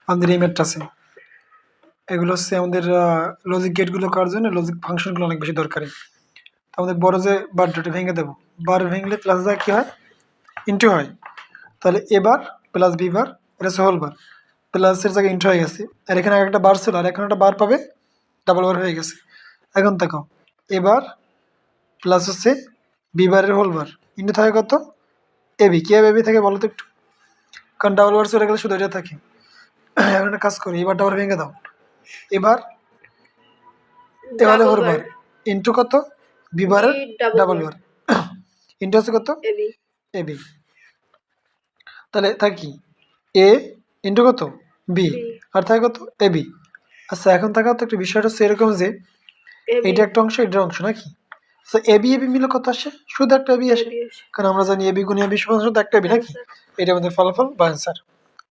আমাদের এই ম্যাথটা আছে, এগুলো হচ্ছে আমাদের লজিক গেটগুলো করার জন্য লজিক ফাংশনগুলো অনেক বেশি দরকারি। আমাদের বড় যে বারটা ভেঙে দেবো, বার ভেঙলে প্লাস যা কি হয়, ইন্টু হয়। তাহলে এবার প্লাস বি বার, এটা হচ্ছে হোল বার, প্লাসের জায়গায় ইন্টু হয়ে গেছে। আর এখানে একটা বার ছিল, আর এখানে একটা বার পাবে, ডাবল বার হয়ে গেছে। এখন দেখো এবার প্লাস হচ্ছে বি বারের হোল বার, ইন্টু থাকে কত, এবি। কি এবি থাকে বলো তো একটু, কারণ ডাবল বার চলে গেলে শুধু এটা থাকে। এখন একটা কাজ করি, এবার ডাবল ভেঙে দাও। এবার হোল বার ইন্টু কত, বি বারের ডাবল বার, ইন্টু হচ্ছে কত, এবি। তাহলে থাকি এ ইন্টু কত, বি, আর থাকে কত, এবি। আচ্ছা এখন থাকা তো একটা বিষয়টা হচ্ছে এরকম যে এইটা একটা অংশ, এটার অংশ নাকি। আচ্ছা এবি এবি মিলে কত আসে, শুধু একটা এবি আসে, কারণ আমরা জানি এবি গুণ এবি সমান শুধু একটা এবি নাকি। এটা আমাদের ফলাফল বা অ্যান্সার।